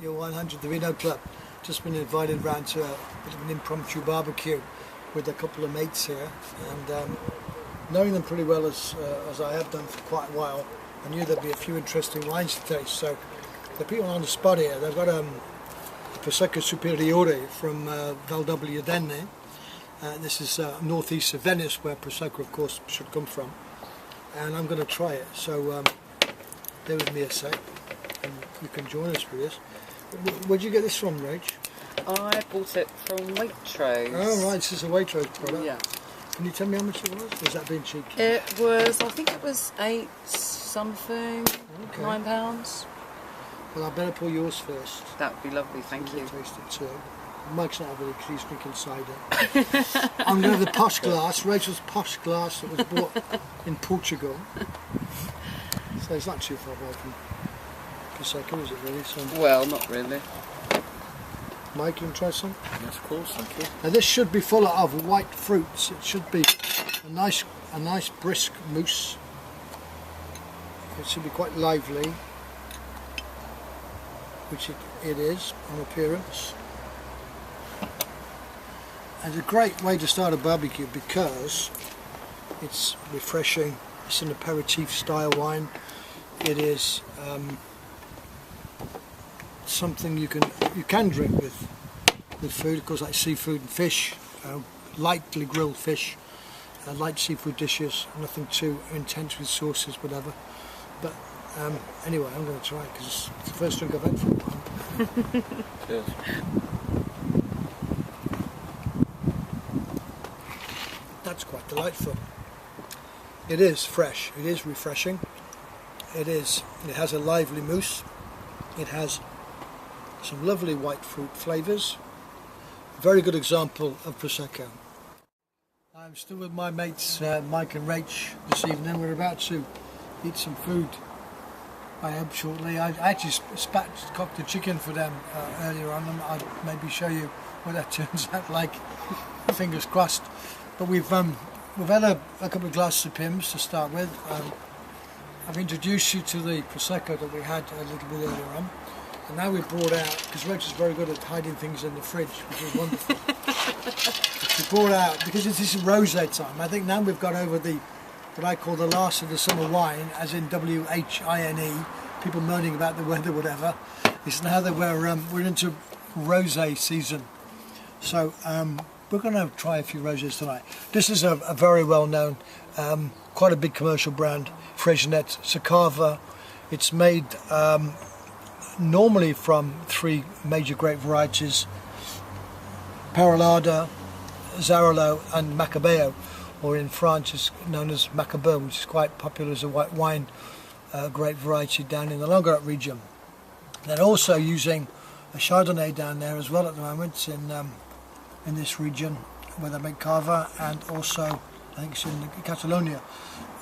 your 100, the Vino Club. Just been invited round to a bit of an impromptu barbecue with a couple of mates here, and knowing them pretty well as I have done for quite a while, I knew there'd be a few interesting wines to taste. So the people on the spot here, they've got a Prosecco Superiore from Val d'Adene. This is northeast of Venice, where Prosecco, of course, should come from. And I'm going to try it. So bear with me a sec, and you can join us for this. Where'd you get this from, Rach? I bought it from Waitrose. Oh, right, this is a Waitrose product. Yeah. Can you tell me how much it was? Or was that being cheeky? It was, I think it was £8 something, Okay. £9. Well, I better pour yours first. That would be lovely, thank you. Taste it too. Mike's not having it because he's drinking cider. I'm going to have the posh glass, Rachel's posh glass that was bought in Portugal. So it's not too far away from Prosecco, is it really? So, Well, not really. Mike, you want to try some? Yes, of course, thank you. Now this should be full of white fruits. It should be a nice brisk mousse. It should be quite lively, which it is on appearance. And it's a great way to start a barbecue because it's refreshing. It's an aperitif style wine. It is something you can drink with food, of course, like seafood and fish, lightly grilled fish, light seafood dishes, nothing too intense with sauces, whatever. But anyway, I'm going to try it because it's the first drink I've had for a while. Cheers. That's quite delightful. It is fresh. It is refreshing. It has a lively mousse. It has some lovely white fruit flavours. Very good example of Prosecco. I'm still with my mates Mike and Rach this evening. We're about to eat some food, I hope, shortly. I actually cocked a chicken for them earlier on, and I'll maybe show you what that turns out like. Fingers crossed. But we've had a couple of glasses of Pimm's to start with. I've introduced you to the Prosecco that we had a little bit earlier on. And now we've brought out, because Rach is very good at hiding things in the fridge, which is wonderful. We brought out, because this is rosé time, I think now we've got over what I call the last of the summer wine, as in WHINE, people moaning about the weather, whatever. It's now that we're into rosé season. So we're going to try a few rosés tonight. This is a very well-known, quite a big commercial brand, Freixenet Cordon. It's made normally from 3 major grape varieties: Parellada, Zarello and Macabeo, or in France it's known as Macabeu, which is quite popular as a white wine grape variety down in the Languedoc region. They're also using a Chardonnay down there as well at the moment in this region where they make Cava, and also I think it's in Catalonia,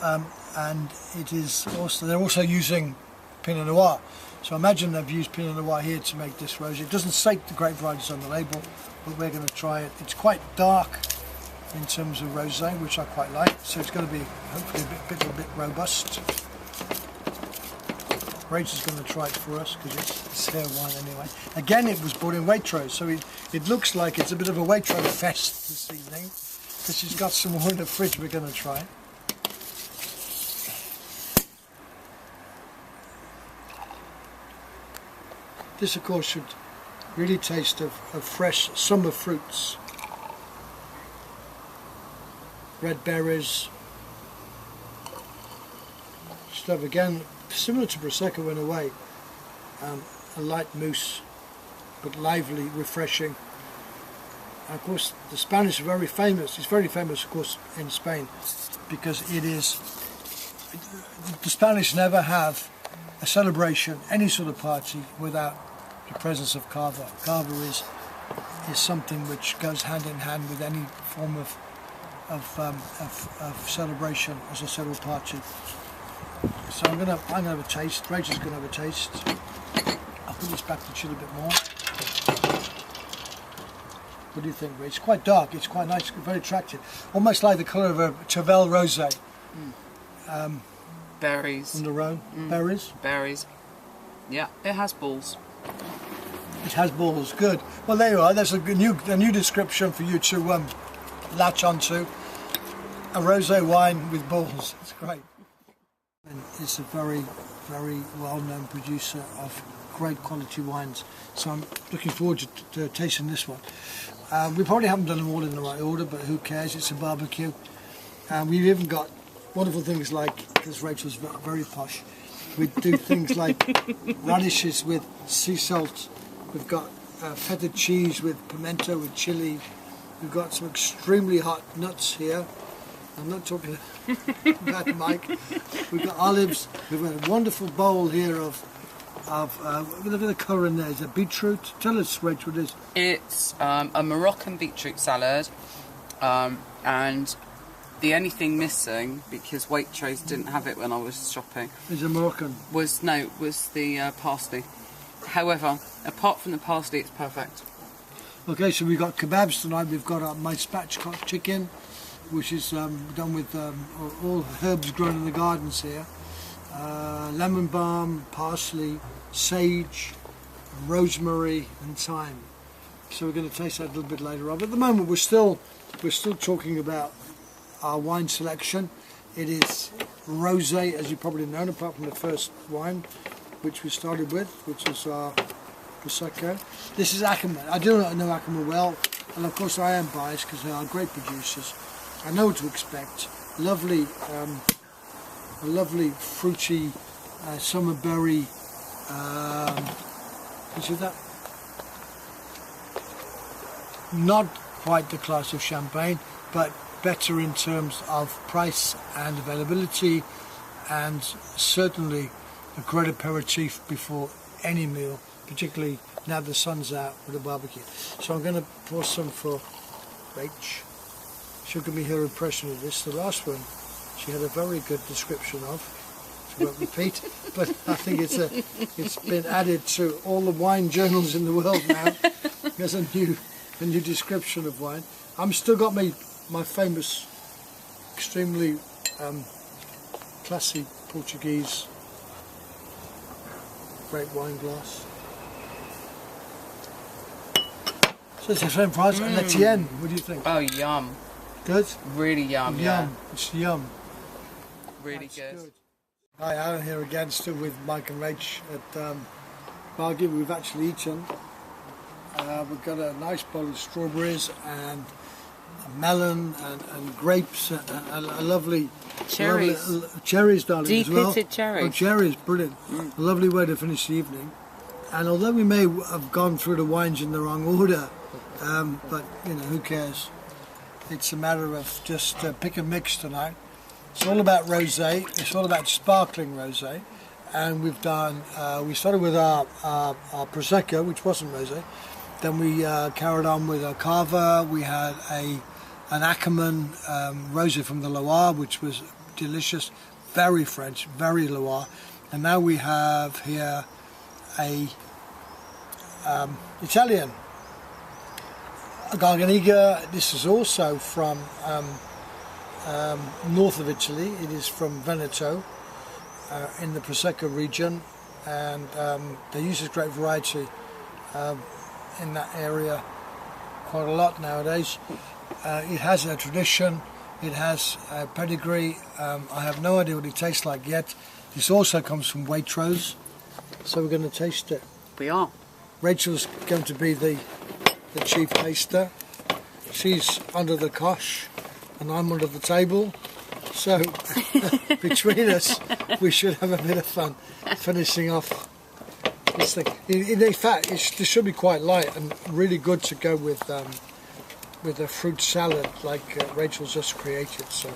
and it is also, they're also using Pinot Noir. So imagine they've used Pinot Noir here to make this rosé. It doesn't state the grape varieties on the label, but we're going to try it. It's quite dark in terms of rosé, which I quite like, so it's going to be hopefully a bit robust. Rach is going to try it for us because it's her wine anyway. Again, it was bought in Waitrose, so it looks like it's a bit of a Waitrose fest this evening because she's got some more in the fridge we're going to try. This, of course, should really taste of fresh summer fruits. Red berries. Should have, again, similar to Prosecco in a way, a light mousse, but lively, refreshing. And of course, the Spanish are very famous. It's very famous, of course, in Spain, because the Spanish never have a celebration, any sort of party, without the presence of Cava. Cava is something which goes hand in hand with any form of celebration, as I said, or party. So I'm gonna have a taste. Rachel's gonna have a taste. I'll put this back to chill a bit more. What do you think, Rach? It's quite dark. It's quite nice. Very attractive. Almost like the colour of a Tavel rosé. Berries. From the Rhone. Berries. Berries. Yeah, it has balls. It has balls. Good. Well, there you are. There's a new description for you to latch onto. A rosé wine with balls. It's great. And it's a very, very well-known producer of great quality wines. So I'm looking forward to tasting this one. We probably haven't done them all in the right order, but who cares? It's a barbecue. We've even got wonderful things like, because Rachel's very posh, we do things like radishes with sea salt. We've got feta cheese with pimento, with chili. We've got some extremely hot nuts here. I'm not talking about Mike. We've got olives. We've got a wonderful bowl here of look at the colour in there. Is it beetroot? Tell us, Rachel, what it is. It's a Moroccan beetroot salad, and the only thing missing, because Waitrose didn't have it when I was shopping, Is a Moroccan. was the parsley. However, apart from the parsley, it's perfect. Okay, so we've got kebabs tonight. We've got my spatchcock chicken, which is done with all herbs grown in the gardens here. Lemon balm, parsley, sage, rosemary and thyme. So we're going to taste that a little bit later on. But at the moment we're still talking about our wine selection. It is rosé, as you probably know, apart from the first wine which we started with, which is our Prosecco. This is Ackerman. I do not know Ackerman well, and of course I am biased because they are great producers. I know what to expect. Lovely, a lovely fruity summer berry. You see that? Not quite the class of champagne, but better in terms of price and availability, and certainly a great aperitif before any meal, particularly now the sun's out with a barbecue. So I'm going to pour some for Rach. She'll give me her impression of this. The last one she had a very good description of. She won't repeat, but I think it's been added to all the wine journals in the world now. There's a new description of wine. I'm still got my famous, extremely classy Portuguese great wine glass. So it's the same price. And Etienne, what do you think? Oh, yum. Good? Really yum, Yum. It's yum. Really That's good. Hi, Alan here again, still with Mike and Rach at Bargain. We've actually eaten. We've got a nice bowl of strawberries and a melon and grapes and a lovely Cherries. Cherries, darling, as well. Deep-pitted cherries. Oh, cherries, brilliant. A lovely way to finish the evening. And although we may have gone through the wines in the wrong order, but you know, who cares? It's a matter of just pick and mix tonight. It's all about rosé. It's all about sparkling rosé, and we've done. We started with our prosecco, which wasn't rosé. Then we carried on with a cava. We had an Ackerman rosé from the Loire, which was delicious, very French, very Loire. And now we have here a Italian, a Garganega. This is also from north of Italy. It is from Veneto in the Prosecco region, and they use this great variety in that area quite a lot nowadays. It has a tradition, it has a pedigree. I have no idea what it tastes like yet. This also comes from Waitrose, so we're going to taste it. We are. Rachel's going to be the chief taster. She's under the cosh and I'm under the table, so between us we should have a bit of fun finishing off this thing. In fact, this should be quite light and really good to go with a fruit salad like Rachel's just created. So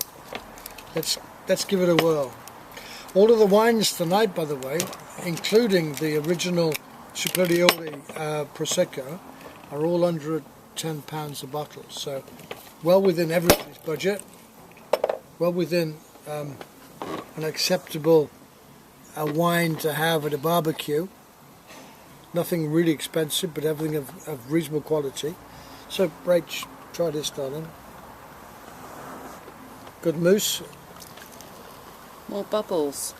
let's give it a whirl. All of the wines tonight, by the way, including the original Superiore Prosecco, are all under £10 a bottle. So well within everybody's budget, well within an acceptable wine to have at a barbecue. Nothing really expensive, but everything of reasonable quality. So, Rach, try this, darling. Good mousse. More bubbles.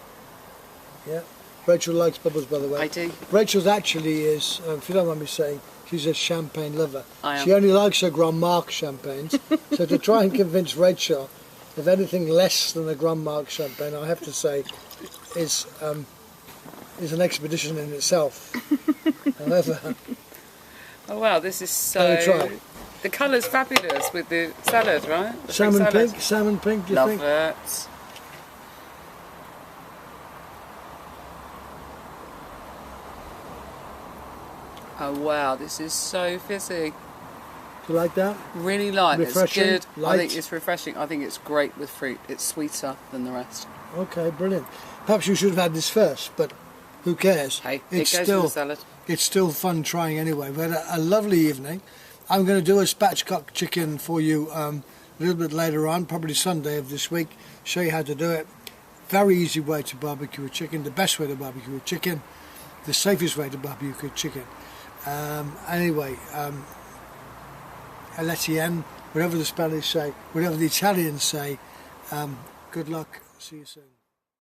Yeah. Rachel likes bubbles, by the way. I do. Rachel's actually is, if you don't mind me saying, she's a champagne lover. I am. She only likes her Grand Marque champagnes. So to try and convince Rachel of anything less than a Grand Marque champagne, I have to say, is an expedition in itself. However, oh wow, this is so. try. The colour's fabulous with the salad, right? The salmon fruit salad. pink, salmon pink. Do you Love think? it. Oh wow, this is so fizzy. Do you like that? Really light. Refreshing, It's good. I think light. it's refreshing. I think it's great with fruit. It's sweeter than the rest. Okay, brilliant. Perhaps you should have had this first, but who cares? Hey, it's it goes still with the salad. it's still fun trying anyway. We had a lovely evening. I'm going to do a spatchcock chicken for you a little bit later on, probably Sunday of this week. Show you how to do it. Very easy way to barbecue a chicken. The best way to barbecue a chicken. The safest way to barbecue a chicken. Anyway, LSEN, whatever the Spanish say, whatever the Italians say. Good luck. See you soon.